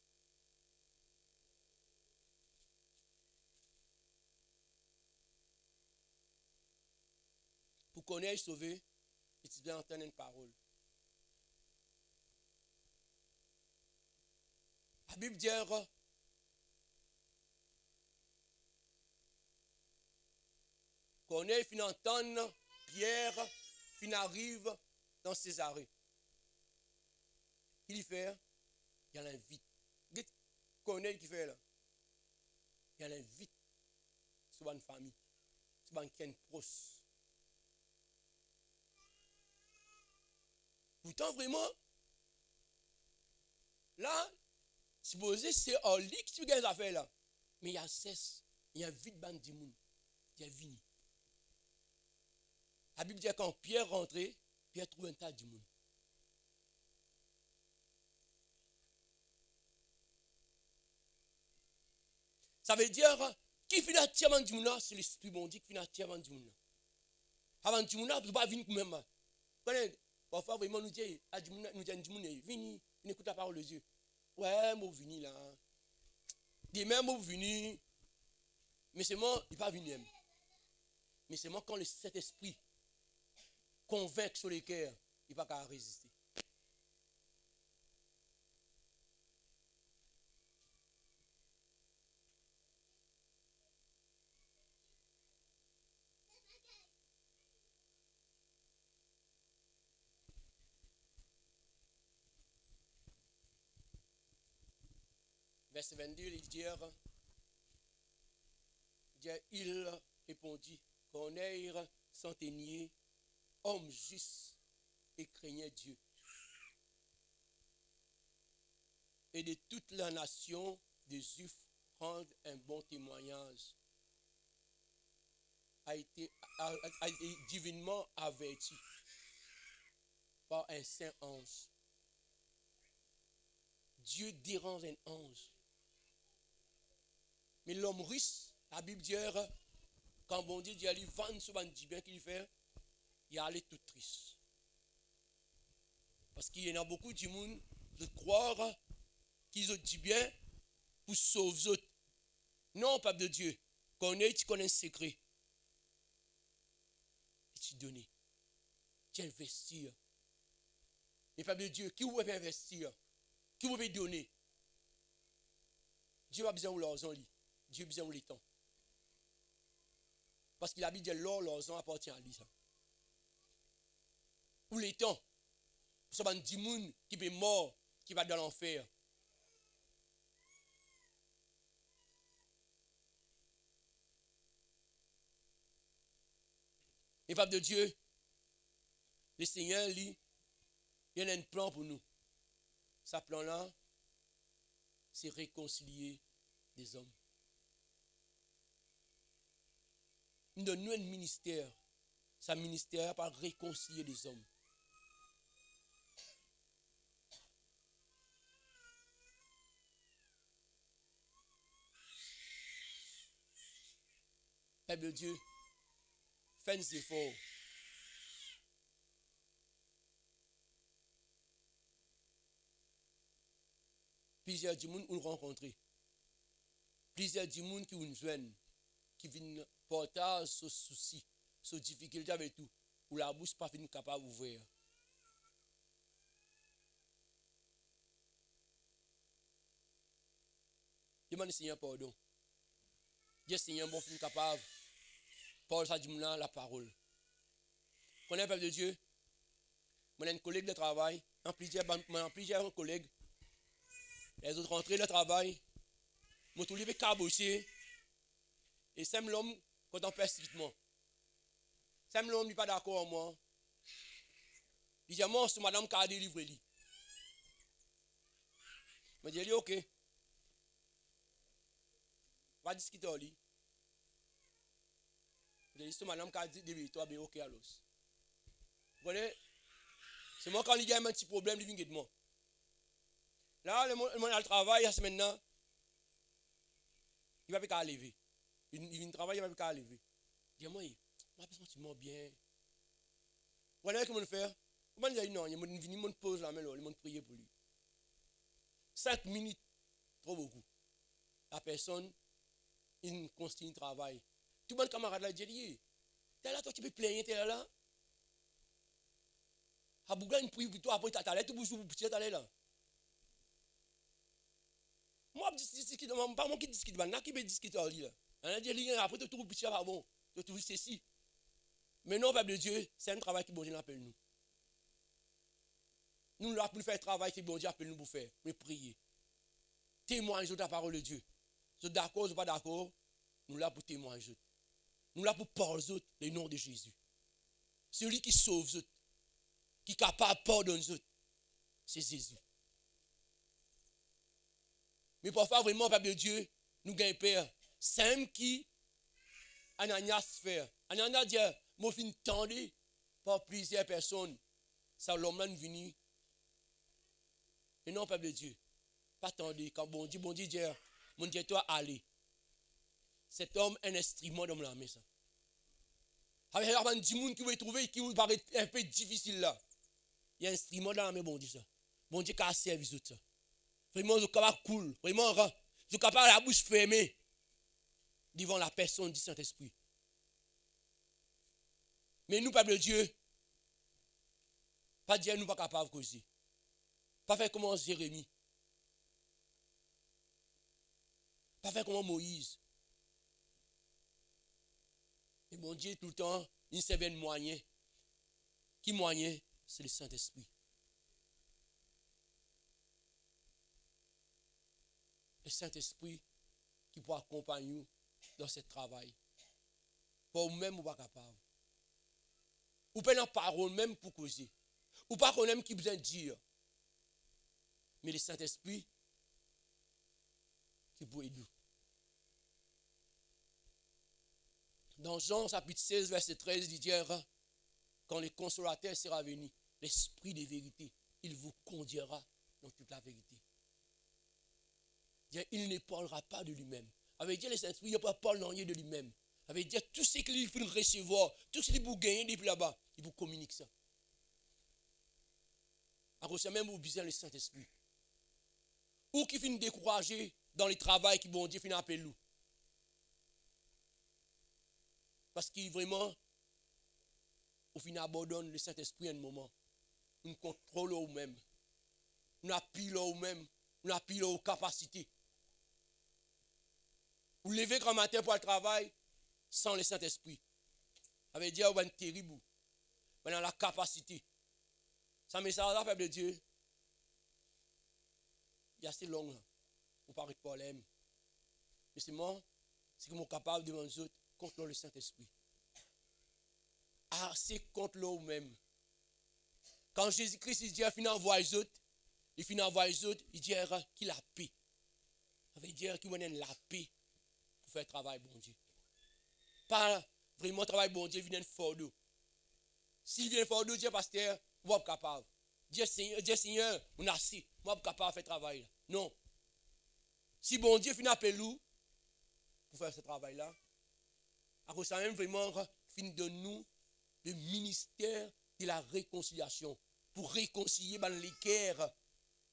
connaître et sauver, et tu dois entendre une parole. La Bible dit qu'on est fin entendre Pierre, fin arrive dans Césarée. Il fait, il l'invite. Dites, connaît qui fait là. Il l'invite sur une famille, sur une proche. Pourtant, vraiment, là, supposé c'est en lit que tu gagnes les affaires là. Mais il y a cesse, il y a vite bande de monde. Il y a vini. La Bible dit quand Pierre rentrait, Pierre trouve un tas de monde. Ça veut dire, qui finit entièrement du monde, c'est l'Esprit bon Dieu qui finit entièrement du monde. Avant du monde, tu ne peux pas venir comme même. Parfois, vraiment, nous disons, viens, écoute la parole de Dieu. Ouais, moi, vini là. Demain, moi, vini. Mais c'est moi, il n'est pas venu. Mais c'est moi, quand le Saint-Esprit convainc sur les cœurs, il ne va pas résister. Verset 22, il dit, il répondit, Corneille centenier, homme juste et craignait Dieu. Et de toute la nation des Juifs rendent un bon témoignage. A été divinement averti par un saint ange. Dieu dérange un ange. Mais l'homme riche, la Bible dit, quand bon Dieu dit, il vend ce bien qu'il fait, il allait tout triste. Parce qu'il y en a beaucoup de monde de croire qu'ils ont dit bien pour sauver les autres. Non, peuple de Dieu, tu connais un secret. Et tu donnes. Tu investis. Mais peuple de Dieu, qui vous pouvez investir? Qui vous pouvez donner? Dieu a besoin de l'argent. Dieu a besoin de le temps. Parce qu'il a dit que l'argent appartient à lui. Ou les temps. Ce sont des gens qui sont morts, qui vont dans l'enfer. Et peuple de Dieu, le Seigneur, lui, il a un plan pour nous. Sa plan-là, c'est réconcilier des hommes. Nous donnons un ministère. Sa ministère par réconcilier des hommes. Peuple de Dieu, faites des efforts. Plusieurs du monde nous rencontrer. Plusieurs du monde qui nous joignent, qui viennent porter ce souci, ce difficulté avec tout, où la bouche pas fin capable d'ouvrir. Demande au Seigneur pardon. Dieu Seigneur, bon fin capable. Paul ça dit la parole. Connais peuple de Dieu. Moi un collègue de travail, en plusieurs collègues. Les autres rentrent le travail. Moi tout libre caboché. Et c'est l'homme quand on persécutement. C'est l'homme n'est pas d'accord avec moi. Il dit moi c'est madame qui a délivré lui. Je dis OK. Va discuter avec lui. Je dis c'est madame qui a délivré toi bien OK alors. Vous voyez? C'est moi quand il y a un petit problème, il vient de moi. Là, le monde a le travail, maintenant, il ne va pas lever. Il vient travailler, il ne va pas lever. Il dit, moi, je me sens bien. Voilà comment faire. Comment il dit, non, il me pose la main, il me prier pour lui. 5 minutes, trop beaucoup. La personne, il continue le travail. Tout le monde camarade là, dit, t'es là, toi, tu peux plaindre, t'es là. A Bougla, une prière pour toi, après, t'as l'air, tout bouge, tu t'as l'air là. Moi, je discute, pas moi qui discute, mais qui me discute en là. On a dit, après, tu trouves petit bon, tu trouves ceci. Mais non, peuple de Dieu, c'est un travail que bon Dieu appelle nous. Nous, là, pour faire un travail que bon Dieu appelle nous pour faire, mais prier. Témoigner de la parole de Dieu. Vous êtes d'accord ou pas d'accord? Nous là pour témoigner. Nous là pour parler le nom de Jésus. Celui qui sauve, qui est capable de pardonner, c'est Jésus. Mais parfois, vraiment, peuple de Dieu, nous gagnons peur. C'est un qui Ananias fait. Ananias dit, moi, je suis tendu par plusieurs personnes. Ça, l'homme là, venu. Mais non, peuple de Dieu, pas tendu. Quand bon Dieu dit, mon Dieu, toi, allez. Cet homme est un instrument dans la main. Avec un petit monde qui veut trouver, qui vous paraît un peu difficile là. Il y a un instrument dans la main, bon Dieu, ça. Bon Dieu, qui a servi ça. Vraiment, je suis capable de cool. Vraiment, je suis capable de la bouche fermée devant la personne du Saint-Esprit. Mais nous, peuple de Dieu, pas dire nous pas capables de causer. Pas faire comme Jérémie. Pas faire comme Moïse. Et bon Dieu, tout le temps, il servait de moyen. Qui moyen? C'est le Saint-Esprit. Le Saint-Esprit qui peut accompagner nous dans ce travail. Pour vous-même, vous n'êtes pas capable. Ou pas la parole même pour causer. Ou pas qu'on aime qui besoin de dire. Mais le Saint-Esprit qui peut aider nous. Dans Jean chapitre 16, verset 13, il dit, quand le consolateur sera venu, l'Esprit de vérité, il vous conduira dans toute la vérité. Il ne parlera pas de lui-même. Avec Dieu, le Saint-Esprit, il ne pas parler de lui-même. Avec Dieu, tout ce qu'il peut recevoir, tout ce qu'il peut gagner depuis là-bas, il vous communique ça. Alors, c'est même besoin le Saint-Esprit. Ou qui finit décourager dans le travail qui bon Dieu finit appeler nous. Parce qu'il vraiment, au final, abandonne le Saint-Esprit à un moment. Nous contrôlons nous-mêmes. Nous appuyons nous-mêmes. Nous appuyons aux capacités. Vous levez grand matin pour le travail sans le Saint-Esprit. Ça veut dire que vous êtes terrible. Vous avez la capacité. Ça message là, peuple de Dieu. Il y a assez long. Vous parlez de problème. Mais c'est moi, c'est que je suis capable de devant les autres contre le Saint-Esprit. Ah, c'est contre l'eau même. Quand Jésus-Christ dit, il finit envoyer les autres, Il finit envoyer les autres, il dit qu'il a paix. Ça veut dire qu'il donne la paix pour faire travail bon Dieu. Pas vraiment travail bon Dieu, il vient fort d'eau. S'il vient fort d'eau, Dieu pasteur, moi je suis capable. Dieu Seigneur, on a assez, moi je suis capable de faire travail là. Non. Si bon Dieu finit appel nous pour faire ce travail-là, à cause ça même vraiment finit de nous le ministère de la réconciliation pour réconcilier les cœurs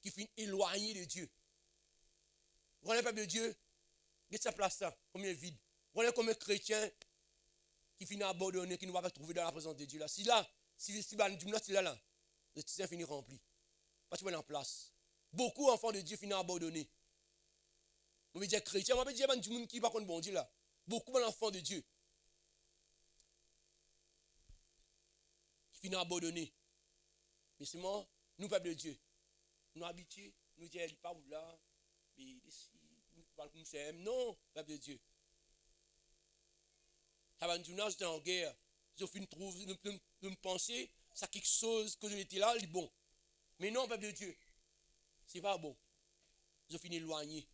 qui finissent éloignés de Dieu. Vous voyez le peuple de Dieu, de sa place là, combien vide. Vous voyez combien de chrétiens qui finissent abandonnés, qui ne vont pas trouver dans la présence de Dieu là. Si là, si là, le tissu finit rempli. Pas tu es en place. Beaucoup d'enfants de Dieu finissent abandonnés. On veut dire chrétien, on veut dire du monde qui par contre bon Dieu là. Beaucoup d'enfants de Dieu qui finissent abandonnés. Mais c'est moi, nous peuple de Dieu, nous habitués, nous disons il pas là, mais nous parlons comme ça. Non, peuple de Dieu. Ça va nous dire j'étais en guerre. Je finis trouver, nous penser, c'est quelque chose que j'étais là, il est bon. Mais non, peuple de Dieu, c'est pas bon. Je finis éloigné.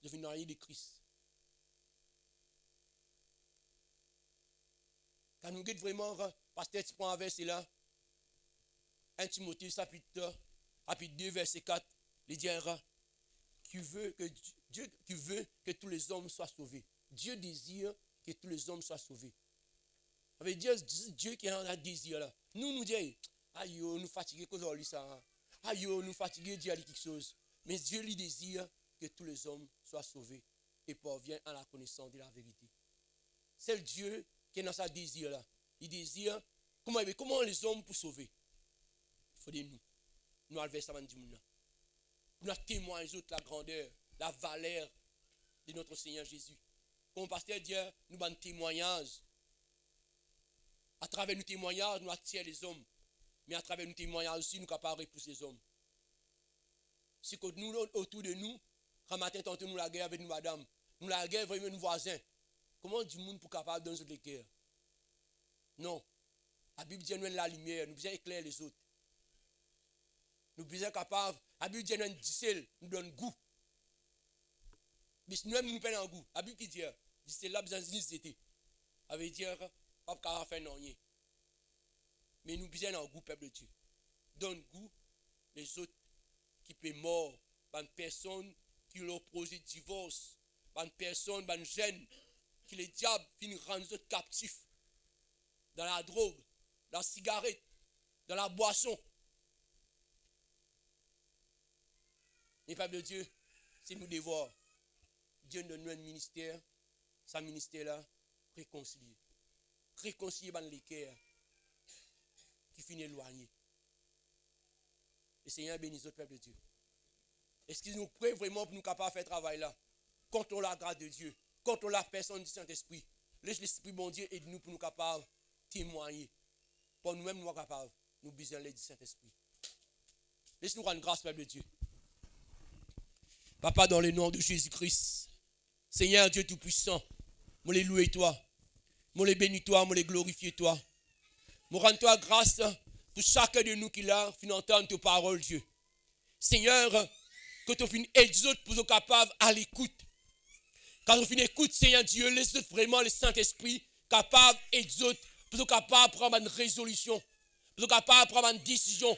Je finis éloigné de Christ. Quand nous guettons vraiment, pasteur, tu prends un verset là, 1 Timothée, chapitre 2, verset 4, il dira qui veut que tous les hommes soient sauvés. Dieu désire que tous les hommes soient sauvés. Ça veut dire Dieu qui a un désir là. Nous disons, aïe, nous fatigués cause de ça. Aïe, nous fatigués d'y aller quelque chose. Mais Dieu lui désire que tous les hommes soient sauvés et parviennent à la connaissance de la vérité. C'est le Dieu qui est dans sa désir là. Il désire, comment les hommes pour sauver? Il faut des nous. Nous allons vers ça, pour nous témoigner de la grandeur, la valeur de notre Seigneur Jésus. Comme pasteur dit, nous avons un témoignage. À travers nos témoignages, nous attirons les hommes. Mais à travers nos témoignages aussi, nous sommes capables de repousser les hommes. Si nous, autour de nous, quand matin, tantôt nous la guerre avec nous, madame, nous la guerre avec nos voisins, comment du monde pour capable de donner les guerres? Non. La Bible dit nous la lumière, nous besoin éclairer les autres. Nous besoin capables, la Bible dit nous dissel, nous donne goût. Mais nous-mêmes nous prenons un goût. La Bible qui dit, dissel là besoin de zété. Ça veut dire, pas capable faire rien. Mais nous besoin un goût, peuple de Dieu. Donne goût les autres qui peuvent mort, une personne qui leur projet de divorce, une personne, une jeune, qui les diables finissent rendre les autres captifs dans la drogue, dans la cigarette, dans la boisson. Mais peuple de Dieu, c'est nous devoir. Dieu nous donne un ministère, ce ministère-là, réconcilier. Réconcilier les cœurs qui finissent éloignés. Et Seigneur bénisse notre peuple de Dieu. Est-ce qu'il nous prie vraiment pour nous capables de faire travail là? Contre la grâce de Dieu, contre la personne du Saint-Esprit. Laisse l'Esprit bon Dieu aide-nous pour nous capables de témoigner. Pour nous-mêmes, nous sommes capables. Nous besoin l'aide du Saint-Esprit. Laisse-nous rendre grâce, peuple de Dieu. Papa, dans le nom de Jésus-Christ, Seigneur Dieu Tout-Puissant, je les loue toi, je les bénis toi, je les glorifie toi. Je rends toi grâce pour chacun de nous qui l'a fin entendre tes paroles, Dieu. Seigneur, que tu finis exhorte pour être capable à l'écoute. Quand tu finis écoute, Seigneur Dieu, laisse vraiment le Saint-Esprit capable d'exhorter, pour être capable de prendre une résolution, pour être capable de prendre une décision.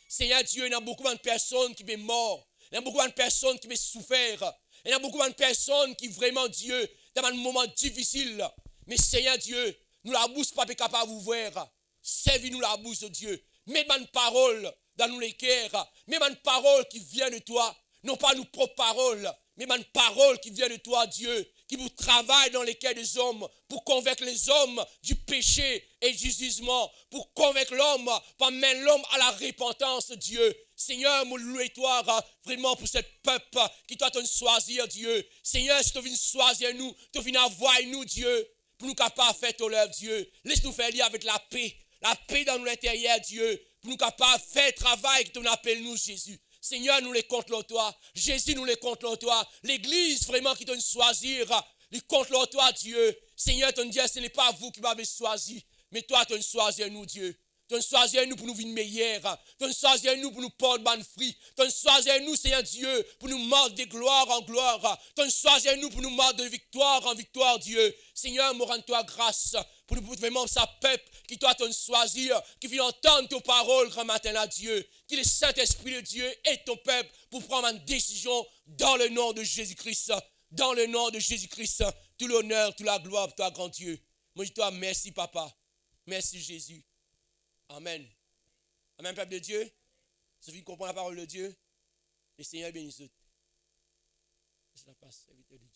Seigneur Dieu, il y a beaucoup de personnes qui sont mortes. Il y a beaucoup de personnes qui ont souffert. Il y a beaucoup de personnes qui vraiment, Dieu, dans un moment difficile. Mais Seigneur Dieu, nous la bouche pas capable d'ouvrir. Servis-nous la bouche de Dieu. Mets une parole dans nous les cœurs. Mets une parole qui vient de toi. Non pas nos propres paroles, mais une parole qui vient de toi, Dieu, qui vous travaille dans les cœurs des hommes pour convaincre les hommes du péché et du jugement, pour convaincre l'homme, pour mener l'homme à la repentance, Dieu. Seigneur, nous louons toi vraiment pour ce peuple qui doit te choisir, Dieu. Seigneur, si tu viens choisir nous, tu viens avoir nous, Dieu, pour nous capables de faire ton œuvre, Dieu. Laisse-nous faire lire avec la paix dans l'intérieur, Dieu, pour nous capables de faire le travail que tu appelles nous, Jésus. Seigneur, nous les comptons toi. Jésus, nous les comptons toi. L'église, vraiment, qui doit nous choisir, nous comptons toi, Dieu. Seigneur, tu dis, ce n'est pas vous qui m'avez choisi, mais toi, tu nous choisi, nous, Dieu. Tu choisis nous pour nous vivre meilleurs. Tu choisis nous pour nous porter bonne fruit. Tu choisis nous, Seigneur Dieu, pour nous mordre de gloire en gloire. Tu choisis nous pour nous mordre de victoire en victoire, Dieu. Seigneur, me rends-toi grâce pour nous vraiment sa peuple qui doit te choisir, qui vient entendre tes paroles grand matin là, Dieu. Que le Saint-Esprit de Dieu est ton peuple pour prendre une décision dans le nom de Jésus-Christ. Dans le nom de Jésus-Christ, tout l'honneur, toute la gloire pour toi, grand Dieu. Moi, je te dis merci, Papa. Merci, Jésus. Amen. Amen, peuple de Dieu. Ceux qui comprennent la parole de Dieu, le Seigneur bénisse. Je la passe, serviteur de Dieu.